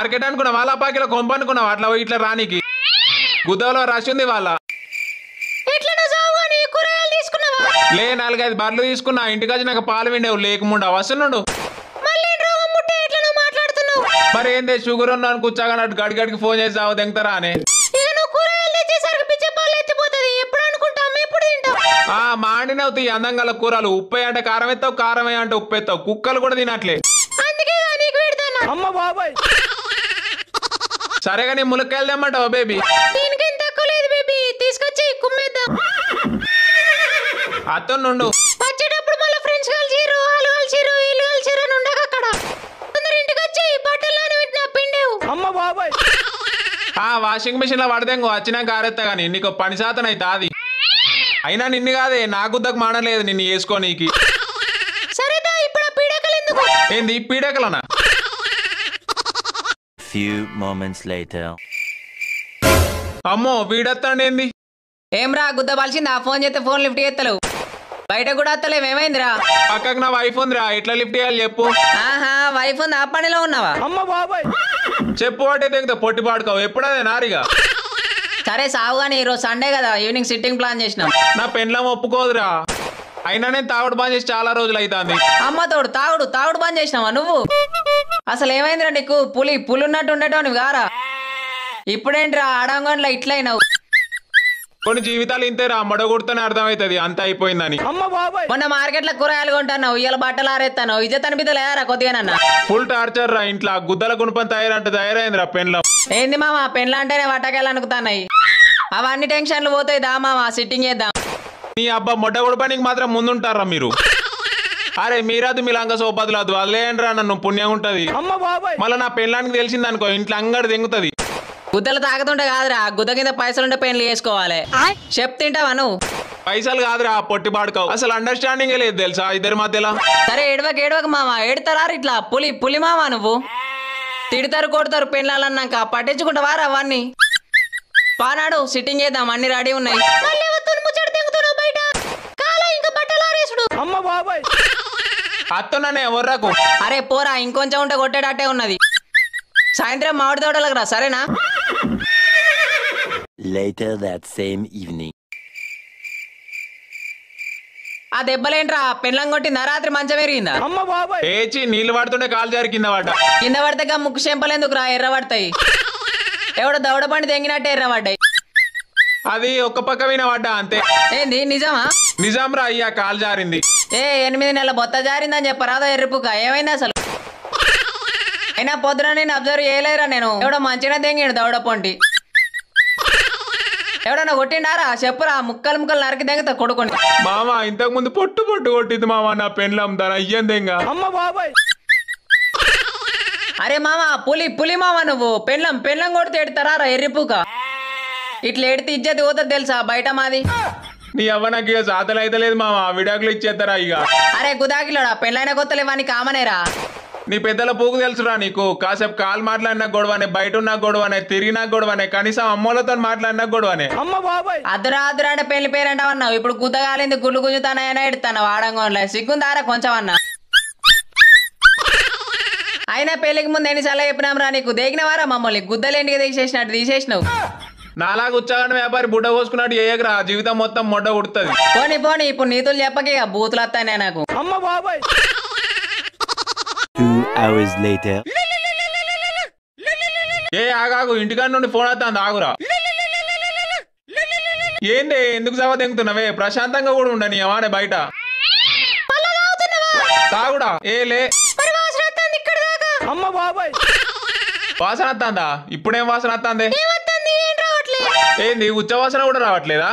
Market అనుకున్నా వాళ్ళ పాకిలో కొంప అనుకున్నావు అట్లా ఇట్లా రానికి గుద్దలో రష్ ఉంది వాళ్ళ లే 4-5 బర్లు తీసుకున్నా ఇంటికి వచ్చి నాకు పాలు విండేవు లేకుండా వస్తున్నాడు మరి ఏందే షుగర్ ఉన్నాను కూర్చోగా గడిగడికి ఫోన్ చేసి చావు తెంగుతారా అని మాడినవుతాయి అందం గల కూరలు ఉప్పు అంటే కారం ఎత్తావు కారం అంటే ఉప్పు ఎత్తావు కుక్కలు కూడా తినట్లే సరేగా నీ ములక్కాయలు తెమ్మంటావు బేబీ అతను నుండు వాషింగ్ మిషన్ లో పడదేంగో వచ్చినాక ఆరెత్తా గానీ నీకు పని శాతం అయితే అది అయినా నిన్ను కాదే నా గుద్దకు మాడలేదు నిన్ను వేసుకోనీకి ఏంది పీడకలనా అమ్మో వీడెత్తాండి ఏంది ఏమ్రా గుద్ద పలిసింది ఆ ఫోన్ చేస్తే ఫోన్ లిఫ్ట్ చేస్తలేవు బయట కూడా వస్తలేవు ఏమైందిరా పక్కకు నా వైఫ్ ఉందిరా ఎట్లా లిఫ్ట్ చేయాలి చెప్పు ఆహా వైఫ్ ఉంది ఆ పనిలో ఉన్నావా చెప్పు వాటే తెగితే పొట్టి పాడుకోవు ఎప్పుడదే నారిగా సరే సావు గానీ ఈరోజు సండే కదా ఈవినింగ్ సిట్టింగ్ ప్లాన్ చేసినాం నా పెండ్లం ఒప్పుకోదురా అయినా నేను తాగుడు బంద్ చేసి చాలా రోజులు అవుతుంది అమ్మ తోడు తాగుడు బంద్ చేసినావా నువ్వు అసలు ఏమైందిరా నీకు పులి ఉన్నట్టు ఉండేటో నువ్వు గారా ఇప్పుడేంటిరా ఆడంగంలో ఇట్లయినావు కొన్ని జీవితాలు ఇంతేరా మడగొడుతూనే అర్థమవుతుంది అంత అయిపోయిందని మొన్న మార్కెట్ లో కూరగాయలు కొంటాను ఇవాళ బట్టలు ఆరేస్తాను ఇజ్జత్ అనిపితలేరా కొద్దిగానన్నా ఫుల్ టార్చర్ రా ఇంట్లో గుద్దల గుణపం తయారైందిరా పెండ్లం ఏంది మామ పెండ్ల అంటేనే వటకాయలు అనుకుతాన్నాయి అవన్నీ టెన్షన్లు పోతాయి దా మామ సిట్టింగ్ చేద్దాం నీ అబ్బా మొట్ట గుడపానికి మాత్రం ముందుంటారా మీరు అరే మీరాదు మీ లంగ సోపదులాదు వదిలేయండిరా నన్ను పుణ్యం ఉంటది మళ్ళీ నా పెండ్లానికి తెలిసిందనుకో ఇంట్లో అంగడి దెంగుతుంది గుద్దలు తాగుతుంటే కాదురా గుద్ద కింద పైసలుంటే పెళ్లి చేసుకోవాలి చెప్తింటావా నువ్వు పైసలు కాదురా పొట్టి పాడుకోవు అసలు అండర్స్టాండింగ్ లేదు తెలుసా ఇద్దరి మధ్యలో సరే ఏడవక మామ ఏడతారా ఇట్లా పులి మామ నువ్వు తిడతారు కొడతారు పెళ్ళాలన్నాక పట్టించుకుంటావారా అవన్నీ పానాడు సిట్టింగ్ చేద్దాం అన్ని రెడీ ఉన్నాయి అత్తనే ఎవర్రాకు అరే పోరా ఇంకొంచెం ఉంటే కొట్టేటట్టే ఉన్నది సాయంత్రం మామిడి తోటలకు రా సరేనా Later that same evening. ఆ దెబ్బలేంట్రా పెళ్ళం కొట్టిందా రాత్రి మంచం ఎరిగిందా ఏచి నీళ్లు పడుతుంటే కాలు జారి కింద పడితే ముక్కు చెంపలేందుకు రా ఎర్ర పడతాయి ఎవడో దవడ పండి తెంగినట్టే ఎర్ర పడ్డాయి అది ఒక్క పక్క వినబడ్డా అంతే ఏంది నిజమా నిజం రా అయ్యా కాలు జారింది 8 నెలల బొత్త జారిందని చెప్పరాదో ఎర్రిపుక ఏమైంది అసలు అయినా పొద్దున నేను అబ్జర్వ్ చేయలేరా నేను ఎవడో మంచిగా తెంగిడు దవడ పొంటి ఎవడన్నా కొట్టిండారా చెప్పురా ముక్కలు నరికి తెంగతా కొడుకుని మామ ఇంతకు ముందు పొట్టు కొట్టింది మామ నా పెండ్లం దాని అయ్యం దెంగ అరే మామ పులి మామ నువ్వు పెళ్ళం కొడితే ఎడతారా ఎర్రిపుక ఇట్లా ఎడితే ఇజ్జతి పోతుంది తెలుసా బయట మాది నీ అవ్వ నాకు ఇక సాతలు అయితే లేదు మామ విడాకులు ఇచ్చేస్తారా ఇక అరే గుదాకిలోడా పెళ్ళైన కొత్తలేవాని కామనేరా నీ పెద్దల పూకు తెలుసురా నీకు కాసేపు కాలు మాట్లాడినా గొడవనే బయట ఉన్న గొడవనే తిరిగినా గొడవనే కనీసం అమ్మలతో మాట్లాడినా గొడవనే అద్దురా అంటే పెళ్లి పేరంటావన్నావు ఇప్పుడు గుద్దగాలింది గుళ్ళు గుంజుతానైనా ఎడతాను వాడంగోన్లే సిగ్గుందారా కొంచెం అన్నా అయినా పెళ్లికి ముందు ఎన్నిసార్లు చెప్పినాం రా నీకు దేగినవారా మమ్మల్ని గుద్దలేంటికి తీసేసినట్టు తీసేసినావు నాలాగా ఉచ్చాగని వ్యాపారి బుడ్డ కోసుకున్నట్టు ఏయకరా జీవితం మొత్తం మొడ్డ కుడుతుంది పోనీ ఇప్పుడు నీతులు చెప్పకే బూతులు వస్తానే నాకు 2 hours later. ఆగాగు ఇంటికాడ నుండి ఫోన్ వస్తాను ఆగురా ఏంది ఎందుకు సభ తెంగుతున్నావే ప్రశాంతంగా కూడా ఉండని ఏమానే బయట తాగుడా లే వాసన వస్తుందా ఇప్పుడేం వాసన వస్తుంది ఏంది ఉచ్చవాసన కూడా రావట్లేదా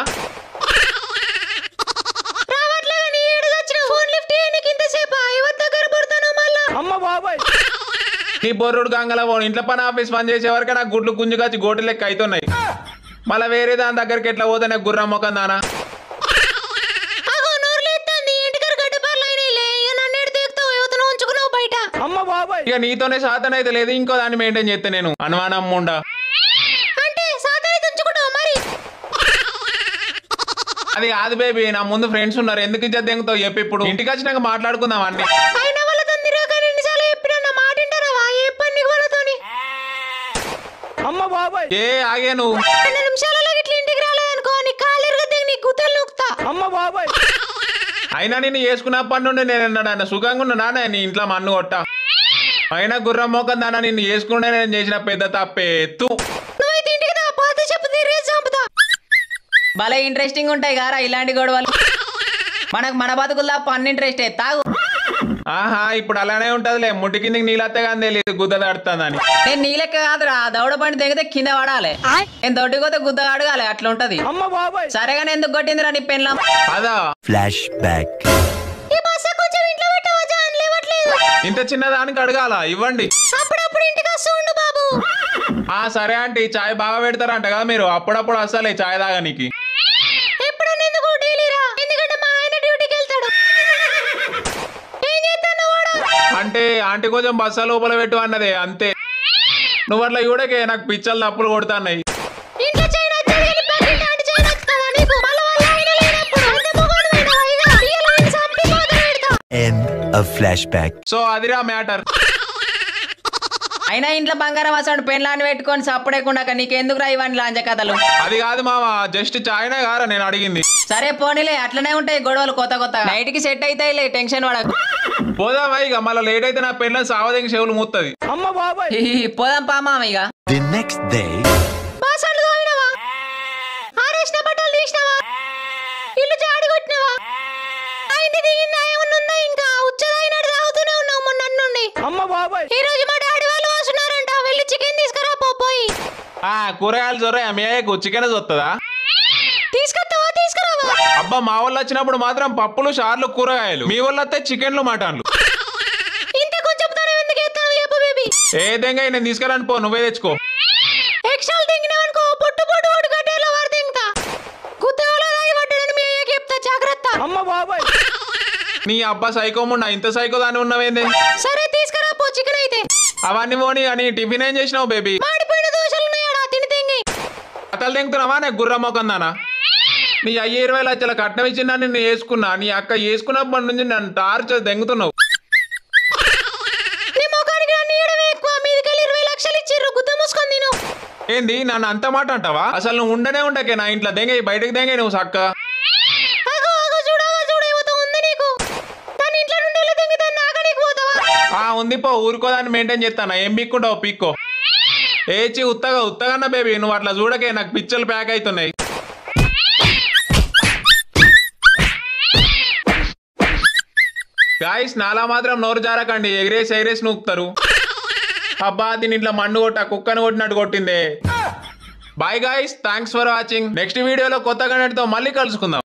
నీ బొర్రుడు గంగల పోను ఇంట్లో పని ఆఫీస్ పని చేసే వరకు నాకు గుడ్లు గుంజుకొచ్చి గోటు లెక్క అవుతున్నాయి మళ్ళీ వేరే దాని దగ్గరికి ఎట్లా పోతే గుర్రం మొక్కం దానా ఇక నీతోనే సాధన అయితే లేదు ఇంకో దాన్ని మెయింటైన్ చేస్తే నేను అనుమానం ముండా అది కాదు బేబీ నా ముందు ఫ్రెండ్స్ ఉన్నారు ఎందుకు ఇజ్జత్ దెంగుతావు చెప్పి ఇప్పుడు ఇంటికి వచ్చినాక మాట్లాడుకుందాం అన్ని ఏ ఆగే నువ్వు 2 నిమిషాలలో ఇట్లా ఇంటికి రాలేదనుకో నీ కాలు ఇరగద్ది నీ గుత్తలు నొక్కుతా. అయినా నిన్ను చేసుకున్నప్పటి నుండి నేను అన్నాడు సుఖంగా ఉన్నా నాన్న నీ ఇంట్లో మన్ను కొట్ట అయినా గుర్రం మోకం దానా నిన్ను చేసుకుంటే నేను చేసిన పెద్ద తప్పే ఎత్తు. నువ్వైతే ఇంటికి దా పాత చెప్పు తిరిగి చంపుతా. భలే ఇంట్రెస్టింగ్ ఉంటాయి గారా ఇలాంటి గొడవలు. మనకు మన బతుకులు తప్ప అన్ని ఇంట్రెస్టే తాగు. ఆహా ఇప్పుడు అలానే ఉంటదిలే ముట్టి కిందకి నీళ్ళత్తే కానీ తెలియదు గుద్ద దాడుతుందని. నేను నీలెక్క కాదురా దౌడ పండి తెగితే కింద పడాలి. నేను దొడ్డిపోతే గుద్ద అడగాలి అట్లా ఉంటది. సరేగానే ఎందుకు కొట్టిందిరా నీ పెళ్ళం? అదా Flashback. ఇంత చిన్నదానికి అడగాల ఇవ్వండి. అప్పుడప్పుడు ఇంటికి వస్తూ ఉండు బాబు. ఆ సరే ఆంటీ చాయ్ బాగా పెడతారంట కదా మీరు అప్పుడప్పుడు వస్తాలే చాయ్ తాగానికి. ఎప్పుడన్నా ఎందుకు డైలీరా? ఎందుకంటే మా ఆయన డ్యూటీకి వెళ్తాడు. ఏం చేస్తాను వాడు? అంటే ఆంటీ కొంచెం బస్సా లోపల పెట్టు అన్నదే అంతే. నువ్వు అట్లా చూడకే నాకు పిచ్చలు తప్పులు కొడుతున్నాయి. ఇంట్లో చైనా వచ్చేది పక్కింటి ఆంటీ చైనా వస్తుందా నీకు? మళ్ళీ వాళ్ళ ఆయన లేనప్పుడు అంత మొగోడు వేయడం ఇక రియల్ ఆయన చంపి పోతా పెడతా. End of flashback. సో అదిరా మ్యాటర్. అయినా ఇంట్లో బంగారం అసలు పెళ్ళాన్ని పెట్టుకొని సప్పుడేకుండా నీకెందుకురా ఇవన్నీ లాంజ కథలు? అది కాదు మామ జస్ట్ చాయ్నే కారా నేను అడిగింది. సరే పోనీలే అట్లనే ఉంటాయి గొడవలు కొత్త కొత్త. నైట్ కి సెట్ అయితాయిలే టెన్షన్ పడకు. పోదామా ఇక మళ్ళీ లేట్ అయితే నా పెళ్ళని సావదకి చెవులు మూత్తది. పోదాం పామా ఇక. The next day. బాసన్లు తోమినవా? ఆరేసిన బట్టలు తీసినవా? ఇల్లు జాడి కొట్టినవా? అయింది దిగిందా ఏమన్నా ఉందా ఇంకా? ఉచ్చదైనట్టు తాగుతూనే ఉన్నావు మొన్న నుండి. ఈ రోజు మా డాడీ వాళ్ళు వస్తున్నారంట వెళ్ళి చికెన్ తీసుకురా పోయి. ఆ కూరగాయలు జొర్రా మేయకు చికెన్ వస్తుందా? తీసుకొస్తావా తీసుకురావా? అబ్బా మా వాళ్ళు వచ్చినప్పుడు మాత్రం పప్పులు షార్లు కూరగాయలు మీ వాళ్ళు వస్తే చికెన్లు మటన్లు. ఇంత కొంచెం తనం ఎందుకు ఎత్తావు చెప్పు బేబీ. ఏదంగా నేను తీసుకురాను పో నువ్వే తెచ్చుకో. ఎక్స్ట్రాలు తింగినావనుకో పొట్టు పొట్టు పొట్టు గడ్డలో వాడు తింగతా. కుత్తేవాళ్ళ దాగి పడ్డాడని మీ అయ్యకి చెప్తా జాగ్రత్త. నీ అబ్బా సైకోమున్నా ఇంత సైకో దాన్ని ఉన్నవేంది? సరే తీసుకురా పో చికెన్ అయితే. అవన్నీ పోనీ అని టిఫిన్ ఏం చేసినావు బేబీ? మాడిపోయిన దోశలు ఉన్నాయాడా తిని తింగి. అతలు తింగుతున్నావా నాకు గుర్రం మొకందానా? నీ 20 లక్షల కట్నం ఇచ్చిన నిన్ను వేసుకున్నా నీ అక్క వేసుకున్నప్పటి నుంచి నన్ను టార్చర్ దెంగుతున్నావు. నీ మొఖానికి నా నీడవే ఎక్కువ. మీదికెళ్ళి 20 లక్షలు ఇచ్చిర్రు గుద్ద మూసుకొని తిను. ఏంది నన్ను అంత మాట అంటావా? అసలు నువ్వు ఉండనే ఉండకే నా ఇంట్లో దెంగ బయటకు దెంగ నువ్వు సక్క. ఆగో ఆగో చూడవా చూడేవతో ఉంది నీకు. దాని ఇంట్లో నుండి వెళ్ళి తింగి దాన్ని నాగడానికి పోతావా? ఆ ఉంది పో ఊరుకోదాన్ని మెయింటైన్ చేస్తానా ఏం పీక్కుంటావు పీక్కో. ఏచి ఉత్తగన్న బేబీ నువ్వు అట్లా చూడకే నాకు పిచ్చలు ప్యాక్ అవుతున్నాయి. గాయస్ నాలా మాత్రం నోరు జారకండి ఎగిరేసి నూకుతారు. అబ్బా దీని ఇంట్లో మన్ను కొట్ట కుక్కను కొట్టినట్టు కొట్టిందే. Bye guys thanks for watching. Next వీడియోలో కొత్త కంటెంట్ తో మళ్ళీ కలుసుకుందాం.